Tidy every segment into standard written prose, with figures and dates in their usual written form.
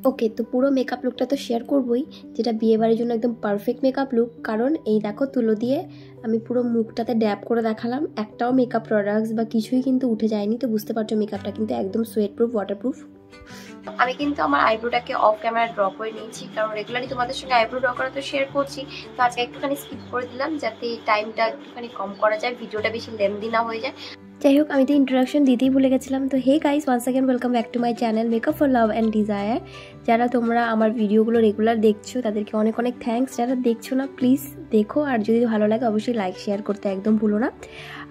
ওকে, তো পুরো মেকআপ লুকটা তো শেয়ার করবই, যেটা বিয়েবাড়ির জন্য একদম পারফেক্ট মেকআপ লুক। কারণ এই দেখো, তুলো দিয়ে আমি পুরো মুখটাতে ড্যাব করে দেখালাম, একটাও মেকআপ প্রোডাক্টস বা কিছুই কিন্তু উঠে যায়নি। তো বুঝতে পারছো মেকআপটা কিন্তু একদম সোয়েট প্রুফ, ওয়াটারপ্রুফ। আমি কিন্তু আমার আইব্রোটাকে অফ ক্যামেরা ড্র করে নিয়েছি, কারণ রেগুলারলি তোমাদের সঙ্গে আইব্রো ড্র করা তো শেয়ার করছি। তো আজকে একটুখানি স্কিপ করে দিলাম, যাতে টাইমটা একটুখানি কম করা যায়, ভিডিওটা বেশি লেন্দি না হয়ে যায়। যাই হোক, আমি তো ইন্ট্রোডাকশন দিতেই ভুলে গেছিলাম। তো hey guys, once again welcome back to my channel makeup for love and desire. যারা তোমরা আমার ভিডিওগুলো রেগুলার দেখছো তাদেরকে অনেক অনেক থ্যাঙ্কস। যারা দেখছো না প্লিজ দেখো, আর যদি ভালো লাগে অবশ্যই লাইক শেয়ার করতে একদম ভুলো না।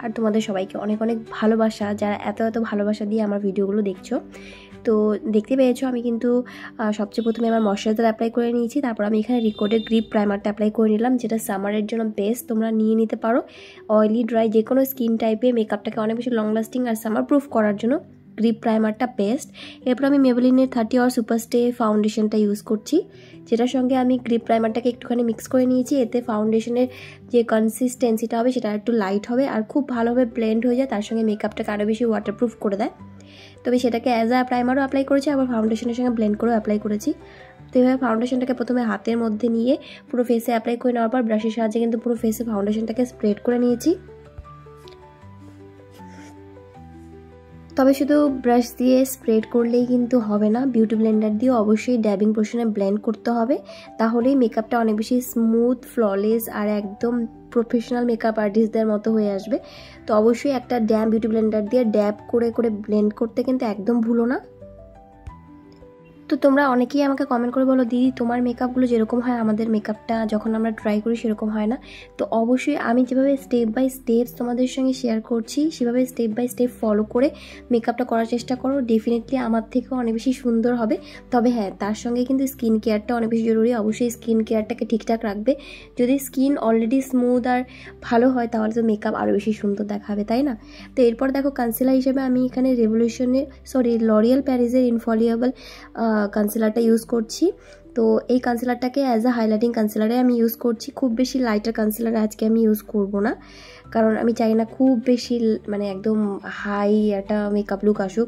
আর তোমাদের সবাইকে অনেক অনেক ভালোবাসা, যারা এত এত ভালোবাসা দিয়ে আমার ভিডিওগুলো দেখছো। তো দেখতে পেয়েছো আমি কিন্তু সবচেয়ে প্রথমে আমার ময়শ্চারাইজার অ্যাপ্লাই করে নিয়েছি। তারপর আমি এখানে রিকোডের গ্রিপ প্রাইমারটা অ্যাপ্লাই করে নিলাম, যেটা সামারের জন্য বেস্ট। তোমরা নিয়ে নিতে পারো। অয়েলি ড্রাই যে কোনো স্কিন টাইপে মেকআপটাকে অনেক বেশি লং লাস্টিং আর সামার প্রুফ করার জন্য গ্রিপ প্রাইমারটা বেস্ট। এরপর আমি মেবেলিনের 30 আওয়ার সুপারস্টে ফাউন্ডেশনটা ইউজ করছি, যেটার সঙ্গে আমি গ্রিপ প্রাইমারটাকে একটুখানি মিক্স করে নিয়েছি। এতে ফাউন্ডেশনের যে কনসিস্টেন্সিটা হবে সেটা একটু লাইট হবে আর খুব ভালোভাবে ব্লেন্ড হয়ে যায়, তার সঙ্গে মেকআপটাকে আরও বেশি ওয়াটারপ্রুফ করে দেয়। তবে সেটাকে অ্যাজ আ প্রাইমারও অ্যাপ্লাই করেছি, আবার ফাউন্ডেশনের সঙ্গে ব্লেন্ড করেও অ্যাপ্লাই করেছি। তো এইভাবে ফাউন্ডেশনটাকে প্রথমে হাতের মধ্যে নিয়ে পুরো ফেসে অ্যাপ্লাই করে নেওয়ার পর ব্রাশের সাহায্যে কিন্তু পুরো ফেসে ফাউন্ডেশনটাকে স্প্রেড করে নিয়েছি। তবে শুধু ব্রাশ দিয়ে স্প্রেড করলেই কিন্তু হবে না, বিউটি ব্লেন্ডার দিয়ে অবশ্যই ড্যাবিং পোর্শনে ব্লেন্ড করতে হবে, তাহলেই মেকআপটা অনেক বেশি স্মুথ, ফ্ললেস আর একদম প্রফেশনাল মেকআপ আর্টিস্টদের মতো হয়ে আসবে। তো অবশ্যই একটা বিউটি ব্লেন্ডার দিয়ে ড্যাব করে করে ব্লেন্ড করতে কিন্তু একদম ভুলো না। তো তোমরা অনেকেই আমাকে কমেন্ট করে বলো, দিদি তোমার মেকআপগুলো যেরকম হয় আমাদের মেকআপটা যখন আমরা ট্রাই করি সেরকম হয় না। তো অবশ্যই আমি যেভাবে স্টেপ বাই স্টেপস তোমাদের সঙ্গে শেয়ার করছি সেভাবে স্টেপ বাই স্টেপ ফলো করে মেকআপটা করার চেষ্টা করো, ডেফিনেটলি আমার থেকেও অনেক বেশি সুন্দর হবে। তবে হ্যাঁ, তার সঙ্গে কিন্তু স্কিন কেয়ারটা অনেক বেশি জরুরি। অবশ্যই স্কিন কেয়ারটাকে ঠিকঠাক রাখবে। যদি স্কিন অলরেডি স্মুথ আর ভালো হয় তাহলে তো মেকআপ আরও বেশি সুন্দর দেখাবে, তাই না? তো এরপর দেখো, কনসিলার হিসেবে আমি এখানে লরিয়াল প্যারিসের ইনফলিয়েবল কনসিলারটা ইউজ করছি। তো এই কনসিলারটাকে অ্যাজ আ হাইলাইটিং কনসিলারে আমি ইউজ করছি। খুব বেশি লাইটার কনসিলার আজকে আমি ইউজ করব না, কারণ আমি চাই না খুব বেশি মানে একদম হাই একটা মেকআপ লুক আসুক,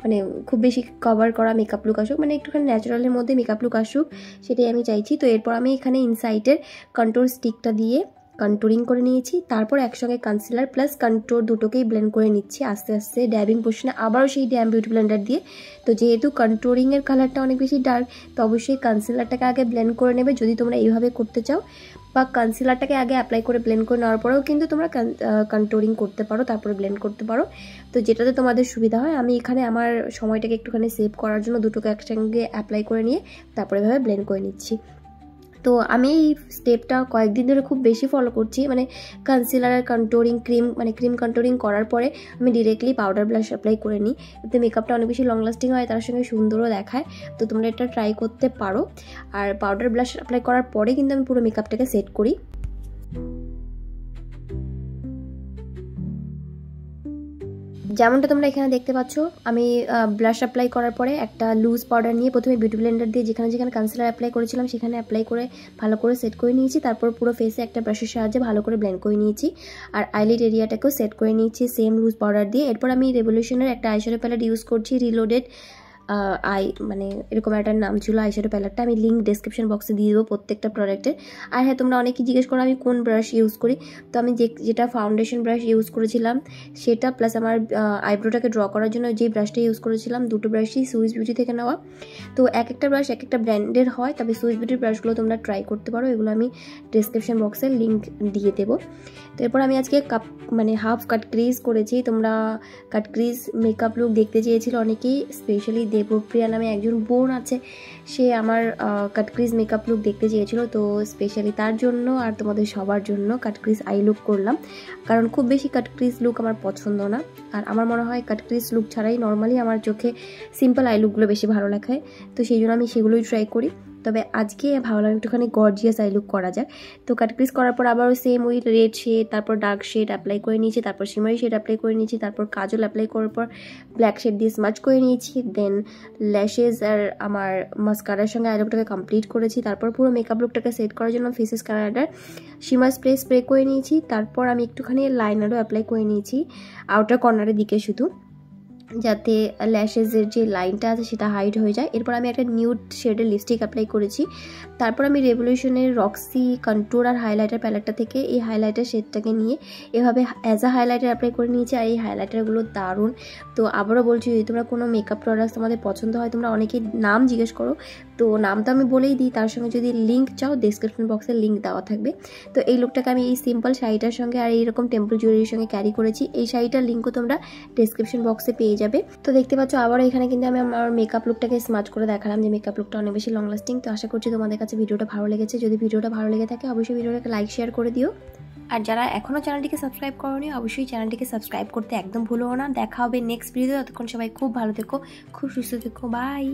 মানে খুব বেশি কভার করা মেকআপ লুক আসুক, মানে একটুখানি ন্যাচারালের মধ্যে মেকআপ লুক আসুক, সেটাই আমি চাইছি। তো এরপর আমি এখানে ইনসাইটের কন্ট্রোল স্টিকটা দিয়ে কন্ট্রোরিং করে নিয়েছি। তারপর একসঙ্গে কনসিলার প্লাস কন্ট্রোর দুটোকেই ব্লেন্ড করে নিচ্ছি আস্তে আস্তে ড্যাবিং পোর্শনে, আবারও সেই বিউটি ব্লেন্ডার দিয়ে। তো যেহেতু কন্ট্রোরিংয়ের কালারটা অনেক বেশি ডার্ক, তো অবশ্যই কনসিলারটাকে আগে ব্লেন্ড করে নেবে যদি তোমরা এইভাবে করতে চাও, বা কনসিলারটাকে আগে অ্যাপ্লাই করে ব্লেন্ড করে নেওয়ার পরেও কিন্তু তোমরা কন্ট্রোরিং করতে পারো, তারপরে ব্লেন্ড করতে পারো। তো যেটাতে তোমাদের সুবিধা হয়। আমি এখানে আমার সময়টাকে একটুখানি সেভ করার জন্য দুটোকে একসঙ্গে অ্যাপ্লাই করে নিয়ে তারপরে এভাবে ব্লেন্ড করে নিচ্ছি। তো আমি এই স্টেপটা কয়েকদিন ধরে খুব বেশি ফলো করছি, মানে কনসিলার আর কন্ট্রোরিং ক্রিম কন্ট্রোরিং করার পরে আমি ডিরেক্টলি পাউডার ব্লাশ অ্যাপ্লাই করে নিই। এতে মেকআপটা অনেক বেশি লং লাস্টিং হয়, তার সঙ্গে সুন্দরও দেখায়। তো তোমরা এটা ট্রাই করতে পারো। আর পাউডার ব্লাশ অ্যাপ্লাই করার পরে কিন্তু আমি পুরো মেকআপটাকে সেট করি। যেমনটা তোমরা এখানে দেখতে পাচ্ছ, আমি ব্লাশ অ্যাপ্লাই করার পরে একটা লুজ পাউডার নিয়ে প্রথমে বিউটি ব্লেন্ডার দিয়ে যেখানে যেখানে কনসিলার অ্যাপ্লাই করেছিলাম সেখানে অ্যাপ্লাই করে ভালো করে সেট করে নিয়েছি। তারপর পুরো ফেসে একটা ব্রাশের সাহায্যে ভালো করে ব্লেন্ড করে নিয়েছি, আর আইলিড এরিয়াটাকেও সেট করে নিয়েছি সেম লুজ পাউডার দিয়ে। এরপর আমি রেভলিউশনের একটা আইশ্যাডো প্যালেট ইউজ করছি, রিলোডেড মানে এরকম একটা নাম ছিল আইশ্যাডো প্যালেটটা। আমি লিঙ্ক ডেসক্রিপশন বক্সে দিয়ে দেবো প্রত্যেকটা প্রোডাক্টের। আর হ্যাঁ, তোমরা অনেকেই জিজ্ঞেস করো আমি কোন ব্রাশ ইউজ করি। তো আমি যেটা ফাউন্ডেশন ব্রাশ ইউজ করেছিলাম সেটা, প্লাস আমার আইব্রোটাকে ড্র করার জন্য যে ব্রাশটা ইউজ করেছিলাম, দুটো ব্রাশই সুইস বিউটি থেকে নেওয়া। তো এক একটা ব্রাশ এক একটা ব্র্যান্ডের হয়, তবে সুইস বিউটির ব্রাশগুলো তোমরা ট্রাই করতে পারো, এগুলো আমি ডেসক্রিপশন বক্সে লিঙ্ক দিয়ে দেবো। তো এরপর আমি আজকে হাফ কাট ক্রিজ করেছি। তোমরা কাট ক্রিজ মেকআপ লুক দেখতে চেয়েছিল অনেকেই, স্পেশালি দেবপ্রিয়া নামে একজন বোন আছে, সে আমার কাটক্রিজ মেকআপ লুক দেখতে চেয়েছিল। তো স্পেশালি তার জন্য আর তোমাদের সবার জন্য কাটক্রিজ আই লুক করলাম, কারণ খুব বেশি কাটক্রিজ লুক আমার পছন্দ না। আর আমার মনে হয় কাটক্রিজ লুক ছাড়াই নর্মালি আমার চোখে সিম্পল আই লুকগুলো বেশি ভালো লাগায়, তো সেই জন্য আমি সেগুলোই ট্রাই করি। তবে আজকে ভাবলাম একটুখানি গর্জিয়াস আই লুক করা যায়। তো কাটক্রিজ করার পর আবারও সেম ওই রেড শেড, তারপর ডার্ক শেড অ্যাপ্লাই করে নিয়েছি, তারপর শিমারি শেড অ্যাপ্লাই করে নিয়েছি, তারপর কাজল অ্যাপ্লাই করার পর ব্ল্যাক শেড দিয়ে স্মাচ করে নিয়েছি। দেন ল্যাশেস আর আমার মাস্কারার সঙ্গে আই লুকটাকে কমপ্লিট করেছি। তারপর পুরো মেকআপ লুকটাকে সেট করার জন্য ফেসেস কানাডার শিমার স্প্রে করে নিয়েছি। তারপর আমি একটুখানি লাইনারও অ্যাপ্লাই করে নিয়েছি আউটার কর্নারের দিকে শুধু। যাতে ল্যাশেসের যে লাইনটা আছে সেটা হাইড হয়ে যায়। এরপর আমি একটা নিউড শেডের লিপস্টিক অ্যাপ্লাই করেছি। তারপর আমি রেভলিউশনের রক্সি কন্ট্যুর আর হাইলাইটার প্যালেটটা থেকে এই হাইলাইটার শেডটাকে নিয়ে এভাবে অ্যাজ আ হাইলাইটার অ্যাপ্লাই করে নিয়েছি। আর এই হাইলাইটারগুলো দারুণ। তো আবারও বলছি, যদি তোমরা কোনো মেকআপ প্রোডাক্টস তোমাদের পছন্দ হয়, তোমরা অনেকেই নাম জিজ্ঞেস করো, তো নাম তো আমি বলেই দিই, তার সঙ্গে যদি লিঙ্ক চাও ডেসক্রিপশন বক্সে লিঙ্ক দেওয়া থাকবে। তো এই লুকটাকে আমি এই সিম্পল শাড়িটার সঙ্গে আর এইরকম টেম্পল জুয়েলারির সঙ্গে ক্যারি করেছি। এই শাড়িটার লিঙ্কও তোমরা ডেসক্রিপশন বক্সে পেয়ে যাবে। তো দেখতে পাচ্ছ আবারও এখানে কিন্তু আমি আমার মেকআপ লুকটাকে স্মার্ট করে দেখালাম যে মেকআপ লুকটা অনেক বেশি লং লাস্টিং। তো আশা করছি তোমাদের কাছে ভিডিওটা ভালো লেগেছে। যদি ভিডিওটা ভালো লেগে থাকে অবশ্যই ভিডিওটাকে লাইক শেয়ার করে দিও। আর যারা এখনও চ্যানেলটিকে সাবস্ক্রাইব করোনি অবশ্যই চ্যানেলটিকে সাবস্ক্রাইব করতে একদম ভুলো না। দেখা হবে নেক্সট ভিডিওতে। ততক্ষণ সবাই খুব ভালো থেকো, খুব সুস্থ থেকো। বাই।